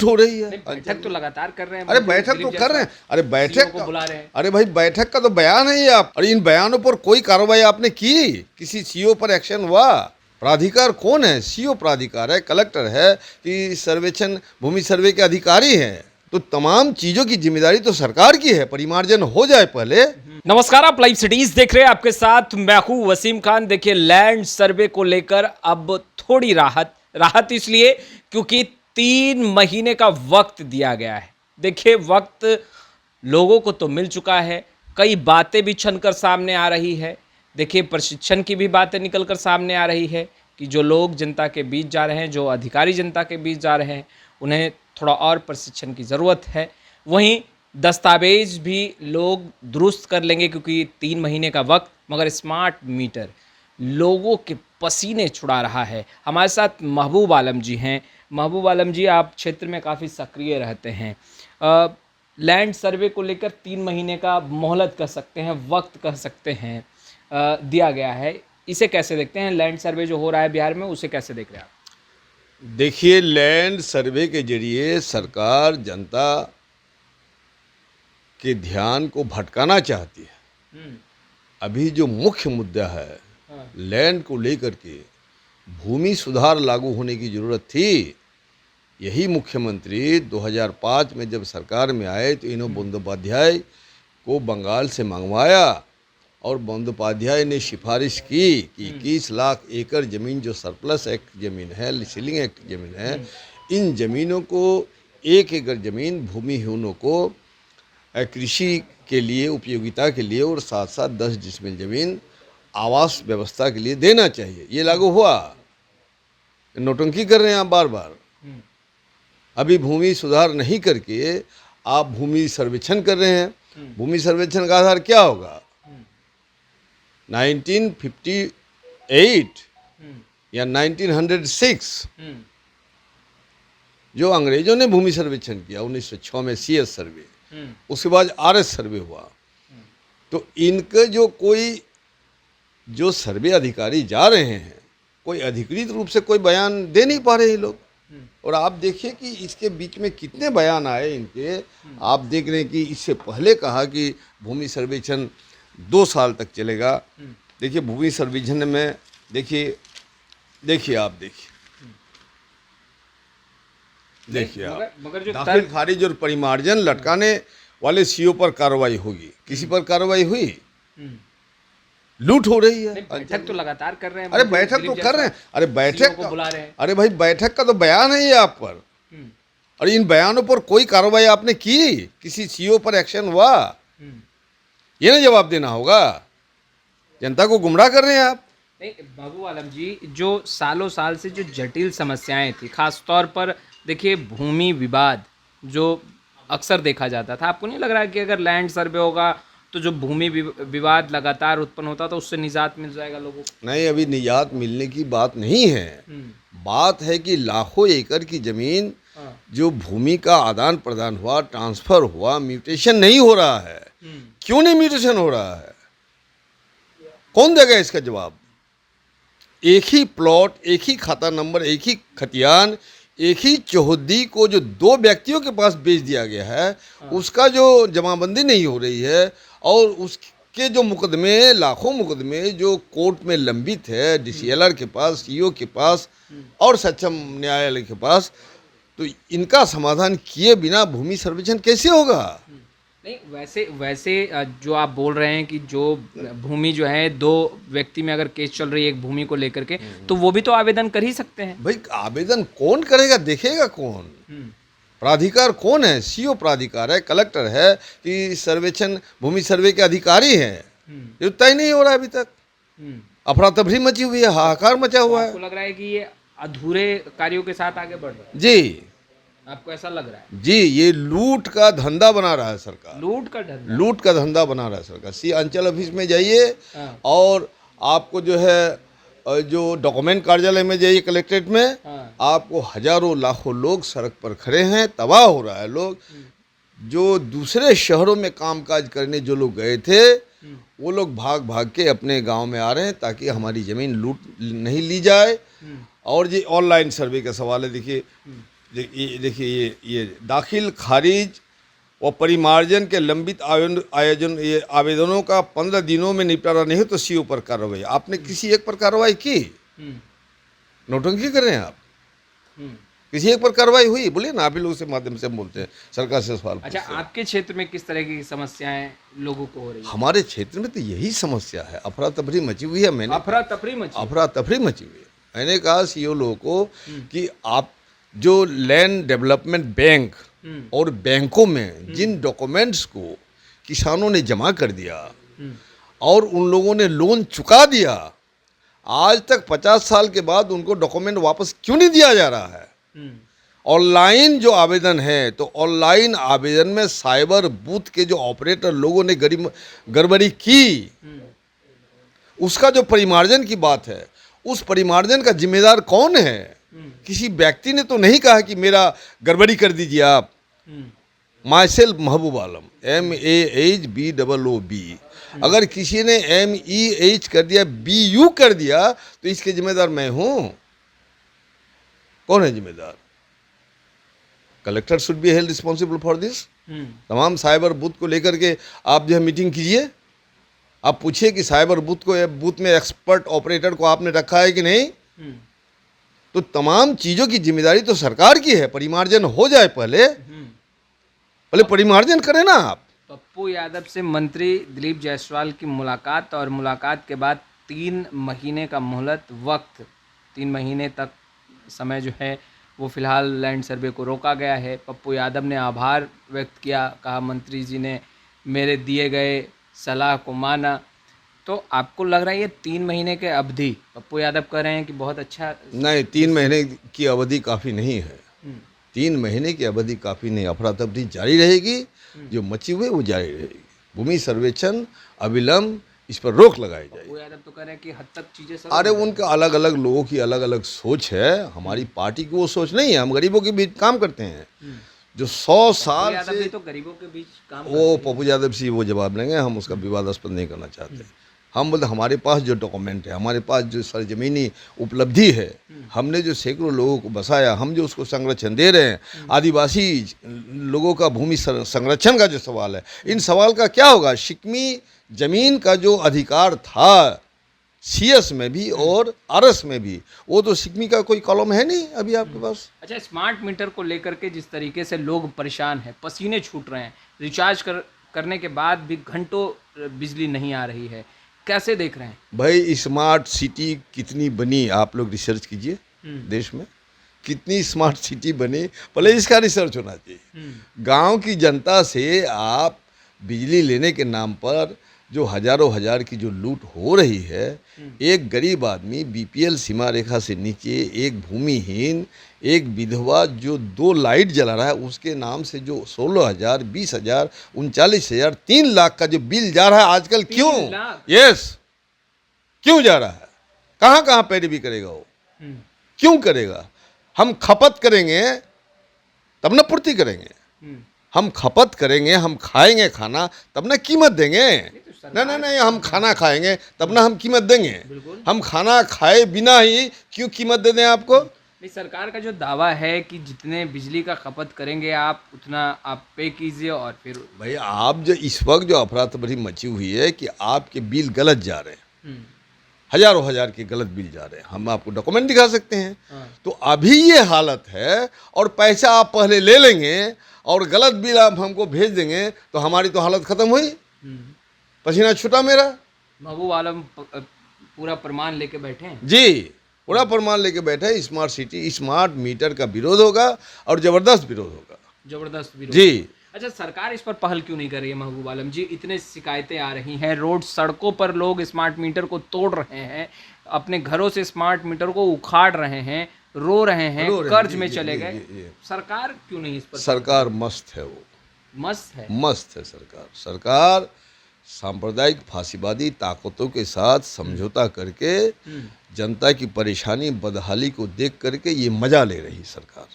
लूट हो रही है। बैठक तो लगातार कर रहे हैं। अरे बैठक तो कर रहे हैं, अरे बैठक को बुला रहे हैं। अरे भाई बैठक का तो बयान है ये आप, और इन बयानों पर कोई कार्रवाई आपने की? किसी सीओ पर एक्शन हुआ? प्राधिकार कौन है? सीओ प्राधिकार है, कलेक्टर है कि सर्वेक्षण भूमि सर्वे के अधिकारी हैं? तो तमाम चीजों की जिम्मेदारी तो सरकार की है, परिमार्जन हो जाए पहले। नमस्कार, आप लाइव सिटीज देख रहे हैं, आपके साथ मैं हूं वसीम खान। देखिए, लैंड सर्वे को लेकर अब थोड़ी राहत इसलिए क्योंकि 3 महीने का वक्त दिया गया है। देखिए, वक्त लोगों को तो मिल चुका है, कई बातें भी छनकर सामने आ रही है। देखिए, प्रशिक्षण की भी बातें निकलकर सामने आ रही है कि जो लोग जनता के बीच जा रहे हैं, जो अधिकारी जनता के बीच जा रहे हैं, उन्हें थोड़ा और प्रशिक्षण की ज़रूरत है। वहीं दस्तावेज भी लोग दुरुस्त कर लेंगे क्योंकि 3 महीने का वक्त, मगर स्मार्ट मीटर लोगों के पसीने छुड़ा रहा है। हमारे साथ महबूब आलम जी हैं। महबूब आलम जी, आप क्षेत्र में काफ़ी सक्रिय रहते हैं। लैंड सर्वे को लेकर 3 महीने का मोहलत कह सकते हैं, वक्त कह सकते हैं, दिया गया है। इसे कैसे देखते हैं? लैंड सर्वे जो हो रहा है बिहार में, उसे कैसे देख रहे हैं आप? देखिए, लैंड सर्वे के जरिए सरकार जनता के ध्यान को भटकाना चाहती है। अभी जो मुख्य मुद्दा है लैंड को लेकर के, भूमि सुधार लागू होने की ज़रूरत थी। यही मुख्यमंत्री 2005 में जब सरकार में आए तो इन्होंने बंदोपाध्याय को बंगाल से मंगवाया और बंदोपाध्याय ने सिफारिश की कि 21 लाख एकड़ ज़मीन जो सरप्लस एक्ट ज़मीन है, सीलिंग एक्ट ज़मीन है, इन ज़मीनों को 1 एकड़ ज़मीन भूमिहीनों को कृषि के लिए, उपयोगिता के लिए और साथ साथ 10 डिसमिल ज़मीन आवास व्यवस्था के लिए देना चाहिए। ये लागू हुआ? नौटंकी कर रहे हैं आप बार बार। अभी भूमि सुधार नहीं करके आप भूमि सर्वेक्षण कर रहे हैं। भूमि सर्वेक्षण का आधार क्या होगा? 1958 या 1906 जो अंग्रेजों ने भूमि सर्वेक्षण किया 1906 में CS सर्वे, उसके बाद RS सर्वे हुआ। तो इनके जो सर्वे अधिकारी जा रहे हैं, कोई अधिकृत रूप से कोई बयान दे नहीं पा रहे ये लोग। और आप देखिए कि इसके बीच में कितने बयान आए इनके। आप देख रहे हैं कि इससे पहले कहा कि भूमि सर्वेक्षण 2 साल तक चलेगा। देखिए, भूमि सर्वेक्षण में देखिए आप मगर जो दाखिल खारिज और परिमार्जन लटकाने वाले सीओ पर कार्रवाई होगी। किसी पर कार्रवाई हुई? लूट हो रही है। बैठक तो लगातार कर रहे हैं। अरे बैठक तो कर रहे हैं, अरे बैठक को बुला रहे हैं। अरे भाई बैठक का तो बयान है ये आप पर, और इन बयानों पर कोई कार्रवाई आपने की? किसी सीओ पर एक्शन हुआ? ये ना जवाब देना होगा। जनता को गुमराह कर रहे हैं आप। नहीं महबूब आलम जी, जो सालों साल से जो जटिल समस्याएं थी, खास तौर पर देखिए भूमि विवाद जो अक्सर देखा जाता था, आपको नहीं लग रहा है कि अगर लैंड सर्वे होगा तो जो भूमि विवाद लगातार उत्पन्न होता था उससे निजात मिल जाएगा लोगों को? नहीं, अभी निजात मिलने की बात नहीं है। बात है कि लाखों एकड़ की जमीन जो भूमि का आदान प्रदान हुआ, ट्रांसफर हुआ, म्यूटेशन नहीं हो रहा है। क्यों नहीं म्यूटेशन हो रहा है? कौन देगा इसका जवाब? एक ही प्लॉट, एक ही खाता नंबर, एक ही खतियान, एक ही चौहद्दी को जो 2 व्यक्तियों के पास बेच दिया गया है, उसका जो जमाबंदी नहीं हो रही है, और उसके जो मुकदमे, लाखों मुकदमे जो कोर्ट में लंबित है, DCLR के पास, CO के पास और सक्षम न्यायालय के पास, तो इनका समाधान किए बिना भूमि सर्वेक्षण कैसे होगा? नहीं, वैसे जो आप बोल रहे हैं कि जो भूमि जो है 2 व्यक्ति में अगर केस चल रही है एक भूमि को लेकर के, तो वो भी तो आवेदन कर ही सकते हैं। भाई आवेदन कौन करेगा? देखेगा कौन? प्राधिकार कौन है? सीओ प्राधिकार है, कलेक्टर है कि सर्वेक्षण भूमि सर्वे के अधिकारी हैं? ये तय नहीं हो रहा है अभी तक। अफरा तफरी मची हुई है, हाहाकार मचा हुआ है। आपको लग रहा है कि ये अधूरे कार्यों के साथ आगे बढ़ रहा है? जी, आपको ऐसा लग रहा है? जी, ये लूट का धंधा बना रहा है सरकार। लूट का धंधा? लूट का धंधा बना रहा है सरकार। अंचल ऑफिस में जाइए और आपको जो है जो डॉक्यूमेंट कार्यालय में जाइए, कलेक्ट्रेट में, आपको हजारों लाखों लोग सड़क पर खड़े हैं, तबाह हो रहा है लोग। जो दूसरे शहरों में कामकाज करने जो लोग गए थे, वो लोग भाग भाग के अपने गांव में आ रहे हैं ताकि हमारी ज़मीन लूट नहीं ली जाए। और ये ऑनलाइन सर्वे का सवाल है। देखिए, देखिए ये दाखिल खारिज और परिमार्जन के लंबित ये आवेदनों का 15 दिनों में निपटारा नहीं हो तो सीओ पर कार्रवाई। आपने किसी एक पर कार्रवाई की? नौटंकी कर रहे हैं आप। किसी एक पर कार्रवाई हुई? बोलिए ना, आप ही लोगों से माध्यम से हम बोलते हैं, सरकार से सवाल अच्छा, पूछते हैं। आपके क्षेत्र में किस तरह की समस्याएं लोगों को हो रही है? हमारे क्षेत्र में तो यही समस्या है, अफरा तफरी मची हुई है। मैंने अफरा तफरी मची। अफरा तफरी मची हुई है। मैंने कहा सीओ लोगों को कि आप जो लैंड डेवलपमेंट बैंक और बैंकों में जिन डॉक्यूमेंट्स को किसानों ने जमा कर दिया और उन लोगों ने लोन चुका दिया, आज तक 50 साल के बाद उनको डॉक्यूमेंट वापस क्यों नहीं दिया जा रहा है? ऑनलाइन जो आवेदन है, तो ऑनलाइन आवेदन में साइबर बूथ के जो ऑपरेटर लोगों ने गड़बड़ी की, उसका जो परिमार्जन की बात है, उस परिमार्जन का जिम्मेदार कौन है? किसी व्यक्ति ने तो नहीं कहा कि मेरा गड़बड़ी कर दीजिए आप। My self Mehboob Alam, MAHBOOB। अगर किसी ने MEH कर दिया, BU कर दिया, तो इसके जिम्मेदार मैं हूं। कौन है जिम्मेदार? Collector should be held responsible for this. तमाम साइबर बूथ को लेकर के आप जो है मीटिंग कीजिए, आप पूछिए कि साइबर बूथ में एक्सपर्ट ऑपरेटर को आपने रखा है कि नहीं। तो तमाम चीज़ों की जिम्मेदारी तो सरकार की है। परिमार्जन हो जाए, पहले परिमार्जन करें ना आप। पप्पू यादव से मंत्री दिलीप जायसवाल की मुलाकात, और मुलाकात के बाद 3 महीने का मोहलत वक्त, 3 महीने तक समय जो है वो फिलहाल लैंड सर्वे को रोका गया है। पप्पू यादव ने आभार व्यक्त किया, कहा मंत्री जी ने मेरे दिए गए सलाह को माना। तो आपको लग रहा है ये 3 महीने के अवधि, पप्पू यादव कह रहे हैं कि बहुत अच्छा? नहीं, 3 महीने की अवधि काफ़ी नहीं है। 3 महीने की अवधि काफ़ी नहीं। अफरा तफरी जारी रहेगी, जो मची हुई वो जारी रहेगी। भूमि सर्वेक्षण अविलंब, इस पर रोक लगाई जाएगी। पप्पू यादव तो कह रहे हैं कि हद तक चीज़ें सब। अरे उनका अलग अलग लोगों की अलग अलग सोच है। हमारी पार्टी की वो सोच नहीं है। हम गरीबों के बीच काम करते हैं। जो 100 साल से तो गरीबों के बीच काम वो पप्पू यादव से वो जवाब लेंगे, हम उसका विवादास्पद नहीं करना चाहते। हम बोलते हमारे पास जो डॉक्यूमेंट है, हमारे पास जो सरजमीनी उपलब्धि है, हमने जो सैकड़ों लोगों को बसाया, हम जो उसको संरक्षण दे रहे हैं। आदिवासी लोगों का भूमि संरक्षण का जो सवाल है, इन सवाल का क्या होगा? शिकमी जमीन का जो अधिकार था CS में भी और RS में भी, वो तो सिकमी का कोई कॉलम है नहीं अभी आपके पास। अच्छा, स्मार्ट मीटर को लेकर के जिस तरीके से लोग परेशान हैं, पसीने छूट रहे हैं, रिचार्ज करने के बाद भी घंटों बिजली नहीं आ रही है, कैसे देख रहे हैं? भाई स्मार्ट सिटी कितनी बनी, आप लोग रिसर्च कीजिए। देश में कितनी स्मार्ट सिटी बनी, पहले इसका रिसर्च होना चाहिए। गांव की जनता से आप बिजली लेने के नाम पर जो हजारों हजार की जो लूट हो रही है, एक गरीब आदमी BPL सीमा रेखा से नीचे, एक भूमिहीन, एक विधवा जो 2 लाइट जला रहा है, उसके नाम से जो 16,000, 20,000, 39,000, 3 लाख का जो बिल जा रहा है आजकल, क्यों? यस, क्यों जा रहा है? कहाँ कहाँ पैरवी करेगा वो? क्यों करेगा? हम खपत करेंगे तब ना पूर्ति करेंगे। हम खपत करेंगे, हम खाएंगे खाना, तब ना कीमत देंगे। नहीं, हम खाना खाएंगे तब ना हम कीमत देंगे। हम खाना खाए बिना ही क्यों कीमत दे दें आपको? नहीं, सरकार का जो दावा है कि जितने बिजली का खपत करेंगे आप, उतना आप पे कीजिए, और फिर भाई आप जो इस वक्त जो अफरा तफरी मची हुई है कि आपके बिल गलत जा रहे हैं, हजारों हजार के गलत बिल जा रहे हैं, हम आपको डॉक्यूमेंट दिखा सकते हैं। तो अभी ये हालत है, और पैसा आप पहले ले लेंगे और गलत बिल आप हमको भेज देंगे, तो हमारी तो हालत खत्म हुई। पसीना छूटा मेरा। महबूब आलम पूरा प्रमाण लेके बैठे हैं जी, पूरा प्रमाण लेके बैठे हैं। स्मार्ट सिटी, स्मार्ट मीटर का विरोध होगा, और जबरदस्त विरोध होगा, जबरदस्त विरोध। जी। अच्छा, सरकार इस पर पहल क्यों नहीं कर रही है महबूब आलम जी? इतने शिकायतें आ रही हैं, रोड सड़कों पर लोग स्मार्ट मीटर को तोड़ रहे हैं, अपने घरों से स्मार्ट मीटर को उखाड़ रहे हैं, रो रहे हैं, कर्ज में चले गए। सरकार क्यों नहीं इस पर? सरकार मस्त है, वो मस्त है, मस्त है सरकार। सरकार सांप्रदायिक फांसीवादी ताकतों के साथ समझौता करके जनता की परेशानी बदहाली को देख करके ये मजा ले रही सरकार।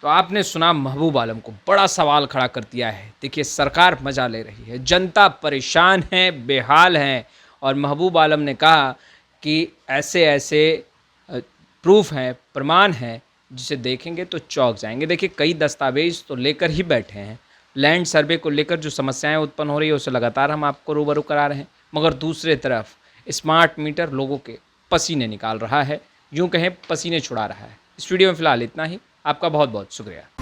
तो आपने सुना महबूब आलम को, बड़ा सवाल खड़ा कर दिया है। देखिए, सरकार मजा ले रही है, जनता परेशान है, बेहाल है, और महबूब आलम ने कहा कि ऐसे ऐसे प्रूफ हैं, प्रमाण हैं जिसे देखेंगे तो चौंक जाएंगे। देखिए, कई दस्तावेज तो लेकर ही बैठे हैं। लैंड सर्वे को लेकर जो समस्याएं उत्पन्न हो रही है उसे लगातार हम आपको रूबरू करा रहे हैं, मगर दूसरे तरफ स्मार्ट मीटर लोगों के पसीने निकाल रहा है, यूँ कहें पसीने छुड़ा रहा है। इस वीडियो में फ़िलहाल इतना ही। आपका बहुत बहुत शुक्रिया।